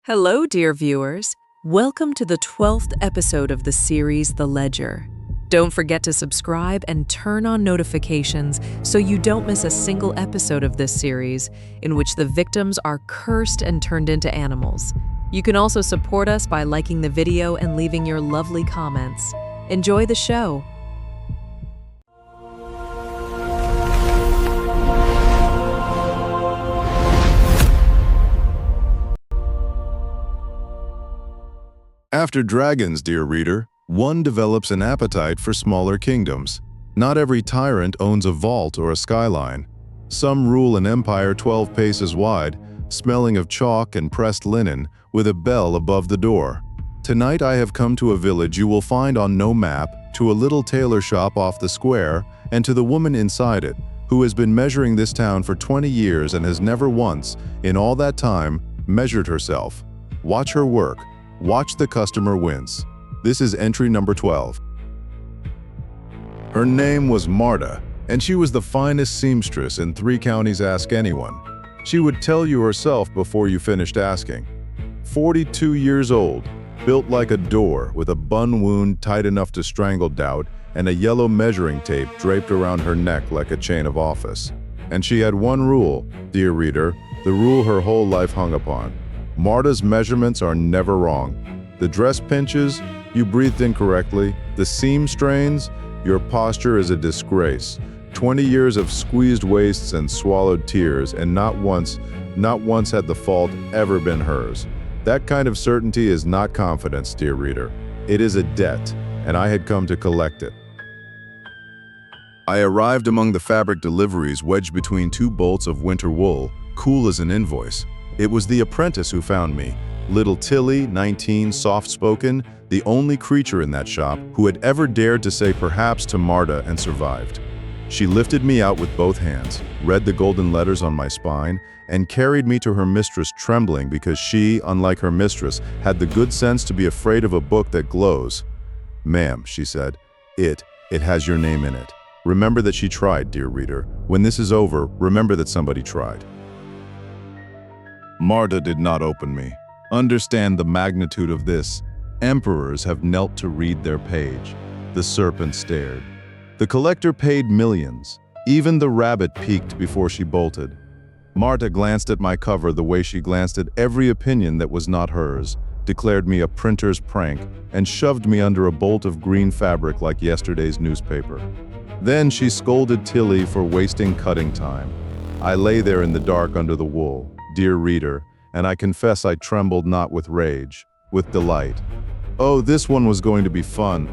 Hello, dear viewers. Welcome to the 12th episode of the series The Ledger. Don't forget to subscribe and turn on notifications so you don't miss a single episode of this series in which the victims are cursed and turned into animals. You can also support us by liking the video and leaving your lovely comments. Enjoy the show. After dragons, dear reader, one develops an appetite for smaller kingdoms. Not every tyrant owns a vault or a skyline. Some rule an empire 12 paces wide, smelling of chalk and pressed linen, with a bell above the door. Tonight I have come to a village you will find on no map, to a little tailor shop off the square, and to the woman inside it, who has been measuring this town for 20 years and has never once, in all that time, measured herself. Watch her work. Watch the customer wince. This is entry number 12. Her name was Marta, and she was the finest seamstress in 3 counties. Ask anyone. She would tell you herself before you finished asking. 42 years old, built like a door, with a bun wound tight enough to strangle doubt, and a yellow measuring tape draped around her neck like a chain of office. And she had one rule, dear reader, the rule her whole life hung upon. Marta's measurements are never wrong. The dress pinches, you breathed incorrectly. The seam strains, your posture is a disgrace. 20 years of squeezed waists and swallowed tears, and not once had the fault ever been hers. That kind of certainty is not confidence, dear reader. It is a debt, and I had come to collect it. I arrived among the fabric deliveries wedged between 2 bolts of winter wool, cool as an invoice. It was the apprentice who found me, little Tilly, 19, soft-spoken, the only creature in that shop who had ever dared to say perhaps to Marta and survived. She lifted me out with both hands, read the golden letters on my spine, and carried me to her mistress trembling because she, unlike her mistress, had the good sense to be afraid of a book that glows. "Ma'am," she said, it has your name in it. Remember that she tried, dear reader. When this is over, remember that somebody tried. Marta did not open me. Understand the magnitude of this. Emperors have knelt to read their page. The serpent stared. The collector paid millions. Even the rabbit peeked before she bolted. Marta glanced at my cover the way she glanced at every opinion that was not hers, declared me a printer's prank, and shoved me under a bolt of green fabric like yesterday's newspaper. Then she scolded Tilly for wasting cutting time. I lay there in the dark under the wool, dear reader, and I confess I trembled not with rage, with delight. Oh, this one was going to be fun.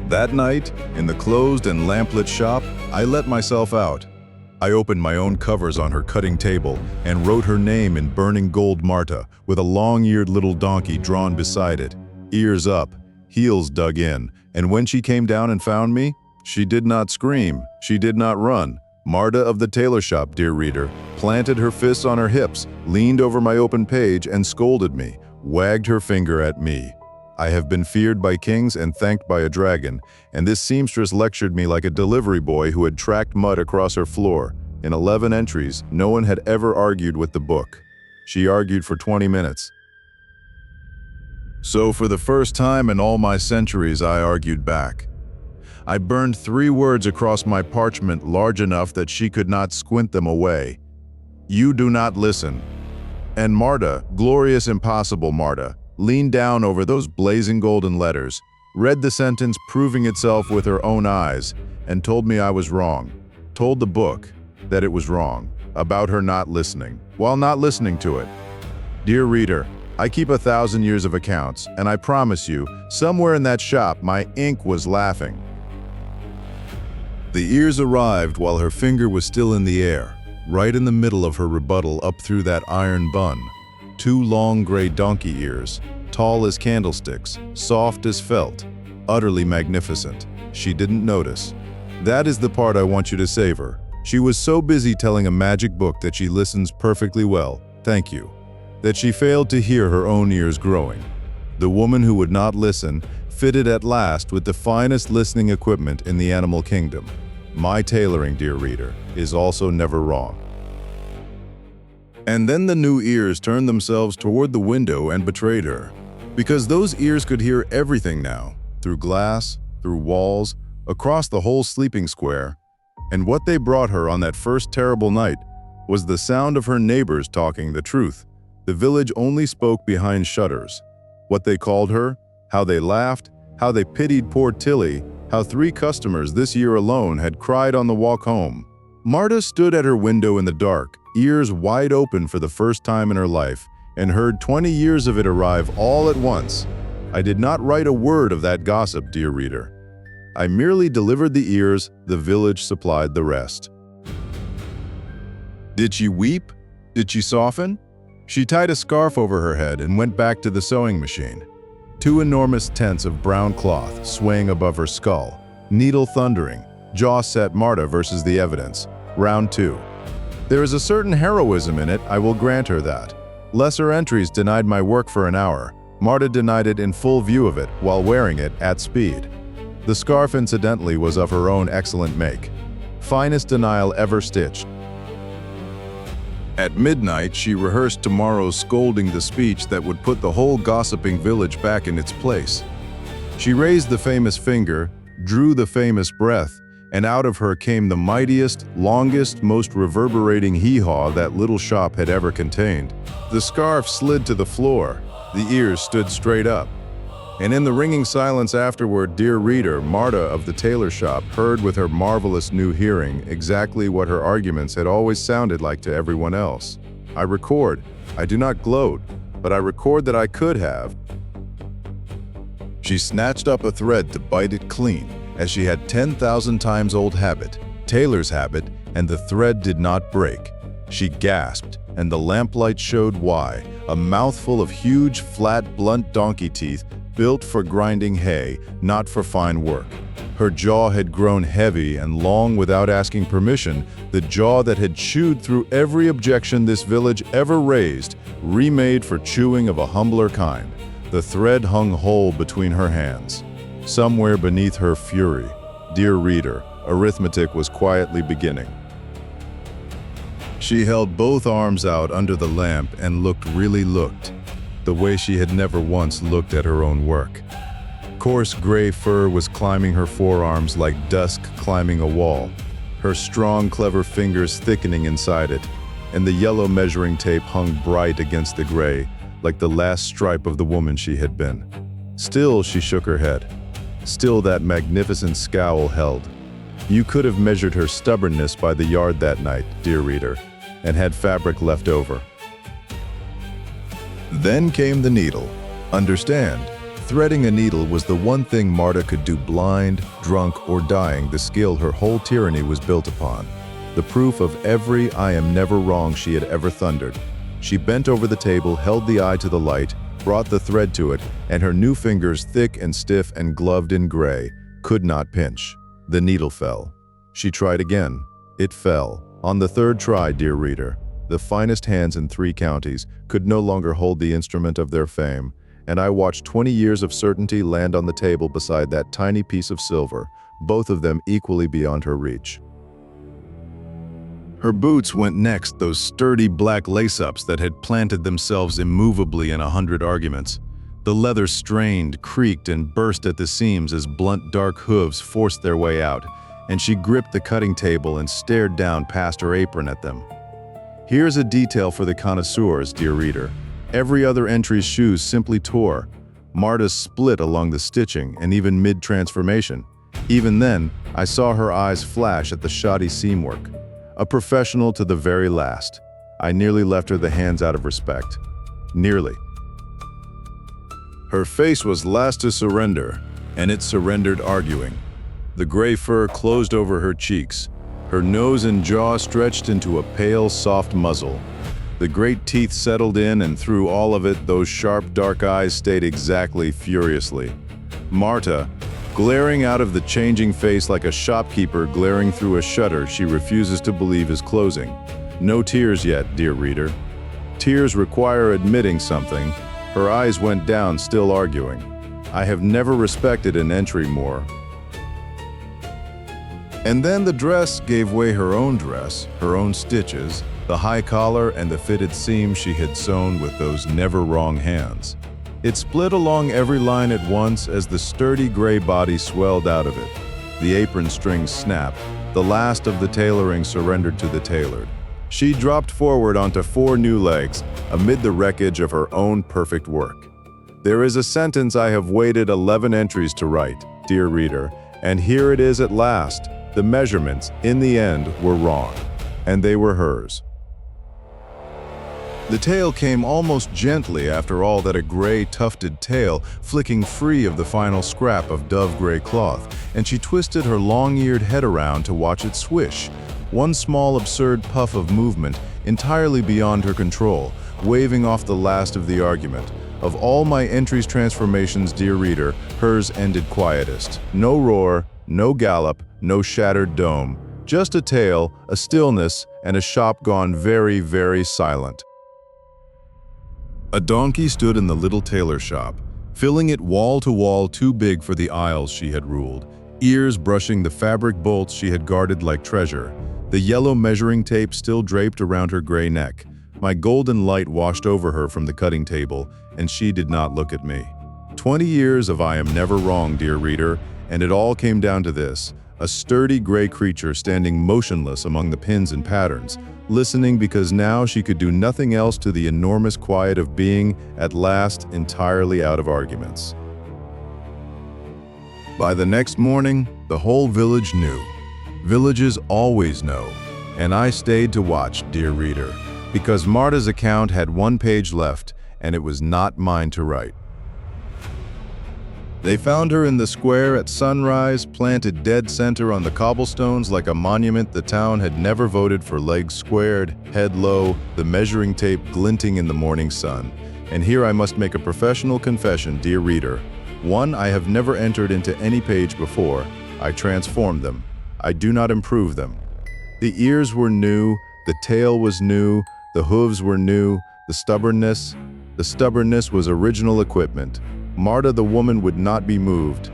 That night, in the closed and lamplit shop, I let myself out. I opened my own covers on her cutting table and wrote her name in burning gold Marta, with a long-eared little donkey drawn beside it, ears up, heels dug in, and when she came down and found me, she did not scream, she did not run. Marta of the tailor shop, dear reader, planted her fists on her hips, leaned over my open page and scolded me, wagged her finger at me. I have been feared by kings and thanked by a dragon, and this seamstress lectured me like a delivery boy who had tracked mud across her floor. In 11 entries, no one had ever argued with the book. She argued for 20 minutes. So for the first time in all my centuries, I argued back. I burned 3 words across my parchment large enough that she could not squint them away. You do not listen. And Marta, glorious impossible Marta, leaned down over those blazing golden letters, read the sentence proving itself with her own eyes, and told me I was wrong. Told the book that it was wrong, about her not listening, while not listening to it. Dear reader, I keep 1,000 years of accounts, and I promise you, somewhere in that shop my ink was laughing. The ears arrived while her finger was still in the air, right in the middle of her rebuttal up through that iron bun. 2 long gray donkey ears, tall as candlesticks, soft as felt, utterly magnificent. She didn't notice. That is the part I want you to savor. She was so busy telling a magic book that she listens perfectly well, thank you, that she failed to hear her own ears growing. The woman who would not listen, fitted at last with the finest listening equipment in the animal kingdom. My tailoring, dear reader, is also never wrong. And then the new ears turned themselves toward the window and betrayed her. Because those ears could hear everything now, through glass, through walls, across the whole sleeping square. And what they brought her on that first terrible night was the sound of her neighbors talking the truth. The village only spoke behind shutters. What they called her, how they laughed, how they pitied poor Tilly, how 3 customers this year alone had cried on the walk home. Marta stood at her window in the dark, ears wide open for the first time in her life, and heard 20 years of it arrive all at once. I did not write a word of that gossip, dear reader. I merely delivered the ears, the village supplied the rest. Did she weep? Did she soften? She tied a scarf over her head and went back to the sewing machine. 2 enormous tents of brown cloth swaying above her skull, needle thundering, jaw set. Marta versus the evidence. Round 2. There is a certain heroism in it, I will grant her that. Lesser entries denied my work for an hour. Marta denied it in full view of it while wearing it at speed. The scarf, incidentally, was of her own excellent make. Finest denial ever stitched. At midnight, she rehearsed tomorrow's scolding, the speech that would put the whole gossiping village back in its place. She raised the famous finger, drew the famous breath, and out of her came the mightiest, longest, most reverberating hee-haw that little shop had ever contained. The scarf slid to the floor, the ears stood straight up. And in the ringing silence afterward, dear reader, Marta of the tailor shop heard with her marvelous new hearing exactly what her arguments had always sounded like to everyone else. I record. I do not gloat, but I record that I could have. She snatched up a thread to bite it clean, as she had 10,000 times old habit, tailor's habit, and the thread did not break. She gasped, and the lamplight showed why, a mouthful of huge, flat, blunt donkey teeth built for grinding hay, not for fine work. Her jaw had grown heavy and long without asking permission, the jaw that had chewed through every objection this village ever raised, remade for chewing of a humbler kind. The thread hung whole between her hands. Somewhere beneath her fury, dear reader, arithmetic was quietly beginning. She held both arms out under the lamp and really looked, the way she had never once looked at her own work. Coarse gray fur was climbing her forearms like dusk climbing a wall, her strong, clever fingers thickening inside it, and the yellow measuring tape hung bright against the gray, like the last stripe of the woman she had been. Still, she shook her head. Still, that magnificent scowl held. You could have measured her stubbornness by the yard that night, dear reader, and had fabric left over. Then came the needle. Understand, threading a needle was the one thing Marta could do, blind, drunk, or dying, the skill her whole tyranny was built upon. The proof of every I am never wrong she had ever thundered. She bent over the table, held the eye to the light, brought the thread to it, and her new fingers, thick and stiff and gloved in gray, could not pinch. The needle fell. She tried again. It fell. On the 3rd try, dear reader, the finest hands in 3 counties could no longer hold the instrument of their fame, and I watched 20 years of certainty land on the table beside that tiny piece of silver, both of them equally beyond her reach. Her boots went next, those sturdy black lace-ups that had planted themselves immovably in 100 arguments. The leather strained, creaked, and burst at the seams as blunt dark hooves forced their way out, and she gripped the cutting table and stared down past her apron at them. Here's a detail for the connoisseurs, dear reader. Every other entry's shoes simply tore. Marta's split along the stitching and even mid-transformation. Even then, I saw her eyes flash at the shoddy seamwork. A professional to the very last. I nearly left her the hands out of respect. Nearly. Her face was last to surrender, and it surrendered arguing. The gray fur closed over her cheeks. Her nose and jaw stretched into a pale, soft muzzle. The great teeth settled in, and through all of it, those sharp, dark eyes stayed exactly, furiously. Marta, glaring out of the changing face like a shopkeeper glaring through a shutter she refuses to believe is closing. No tears yet, dear reader. Tears require admitting something. Her eyes went down, still arguing. I have never respected an entry more. And then the dress gave way, her own dress, her own stitches, the high collar and the fitted seam she had sewn with those never-wrong hands. It split along every line at once as the sturdy gray body swelled out of it. The apron strings snapped. The last of the tailoring surrendered to the tailored. She dropped forward onto 4 new legs amid the wreckage of her own perfect work. There is a sentence I have waited 11 entries to write, dear reader, and here it is at last. The measurements, in the end, were wrong, and they were hers. The tail came almost gently after all that, a gray tufted tail flicking free of the final scrap of dove gray cloth, and she twisted her long-eared head around to watch it swish. One small absurd puff of movement entirely beyond her control, waving off the last of the argument. Of all my entries' transformations, dear reader, hers ended quietest. No roar, no gallop, no shattered dome. Just a tail, a stillness, and a shop gone very, very silent. A donkey stood in the little tailor shop, filling it wall to wall too big for the aisles she had ruled, ears brushing the fabric bolts she had guarded like treasure, the yellow measuring tape still draped around her gray neck. My golden light washed over her from the cutting table, and she did not look at me. 20 years of I am never wrong, dear reader, and it all came down to this: a sturdy gray creature standing motionless among the pins and patterns, listening because now she could do nothing else, to the enormous quiet of being, at last, entirely out of arguments. By the next morning, the whole village knew. Villages always know, and I stayed to watch, dear reader, because Marta's account had 1 page left, and it was not mine to write. They found her in the square at sunrise, planted dead center on the cobblestones like a monument the town had never voted for, legs squared, head low, the measuring tape glinting in the morning sun. And here I must make a professional confession, dear reader. One, I have never entered into any page before. I transformed them. I do not improve them. The ears were new, the tail was new, the hooves were new, the stubbornness was original equipment. Marta the woman would not be moved.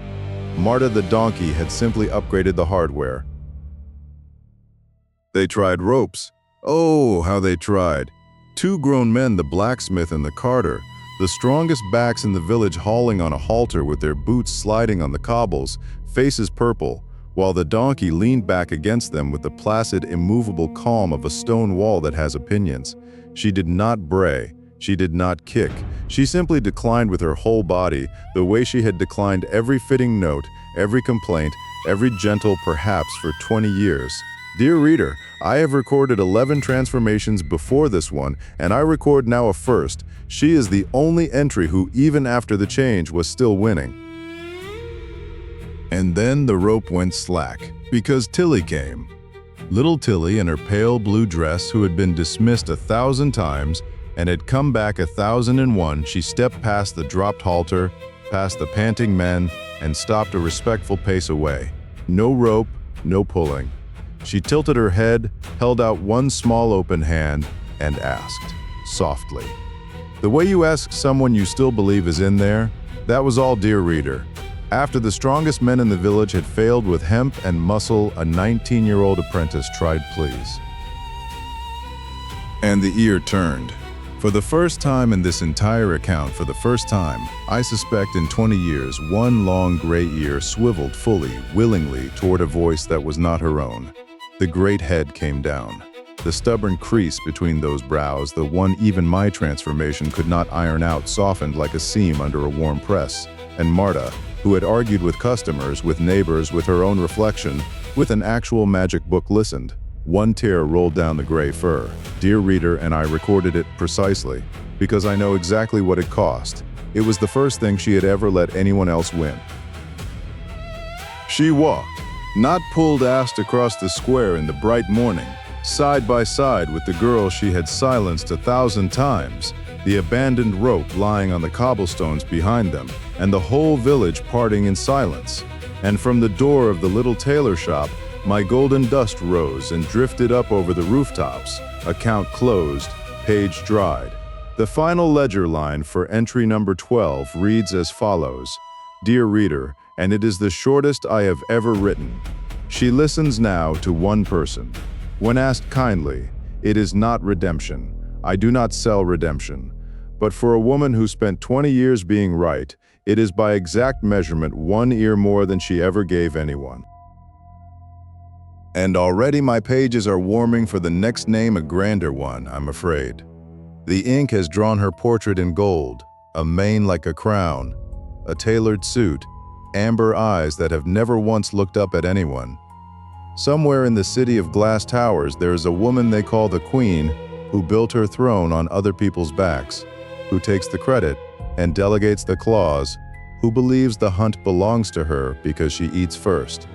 Marta the donkey had simply upgraded the hardware. They tried ropes. Oh, how they tried. 2 grown men, the blacksmith and the carter, the strongest backs in the village, hauling on a halter with their boots sliding on the cobbles, faces purple, while the donkey leaned back against them with the placid, immovable calm of a stone wall that has opinions. She did not bray. She did not kick. She simply declined with her whole body, the way she had declined every fitting note, every complaint, every gentle perhaps for 20 years. Dear reader, I have recorded 11 transformations before this one, and I record now a first. She is the only entry who, even after the change, was still winning. And then the rope went slack, because Tilly came. Little Tilly in her pale blue dress, who had been dismissed 1,000 times, and had come back 1,001, she stepped past the dropped halter, past the panting men, and stopped a respectful pace away. No rope, no pulling. She tilted her head, held out one small open hand, and asked, softly. The way you ask someone you still believe is in there, that was all, dear reader. After the strongest men in the village had failed with hemp and muscle, a 19-year-old apprentice tried please. And the ear turned. For the first time in this entire account, for the first time, I suspect in 20 years, one long gray ear swiveled fully, willingly, toward a voice that was not her own. The great head came down. The stubborn crease between those brows, the one even my transformation could not iron out, softened like a seam under a warm press. And Marta, who had argued with customers, with neighbors, with her own reflection, with an actual magic book, listened. One tear rolled down the gray fur. Dear reader, and I recorded it precisely, because I know exactly what it cost. It was the first thing she had ever let anyone else win. She walked, not pulled-assed, across the square in the bright morning, side by side with the girl she had silenced 1,000 times, the abandoned rope lying on the cobblestones behind them, and the whole village parting in silence. And from the door of the little tailor shop, my golden dust rose and drifted up over the rooftops. Account closed, page dried. The final ledger line for entry number 12 reads as follows. Dear reader, and it is the shortest I have ever written. She listens now to one person. When asked kindly, It is not redemption. I do not sell redemption. But for a woman who spent 20 years being right, it is by exact measurement 1 ear more than she ever gave anyone. And already my pages are warming for the next name, a grander one, I'm afraid. The ink has drawn her portrait in gold, a mane like a crown, a tailored suit, amber eyes that have never once looked up at anyone. Somewhere in the city of glass towers, there is a woman they call the Queen, who built her throne on other people's backs, who takes the credit and delegates the claws, who believes the hunt belongs to her because she eats first.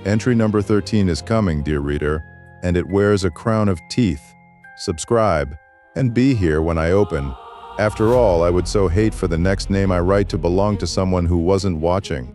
Entry number 13 is coming, dear reader, and it wears a crown of teeth. Subscribe, and be here when I open. After all, I would so hate for the next name I write to belong to someone who wasn't watching.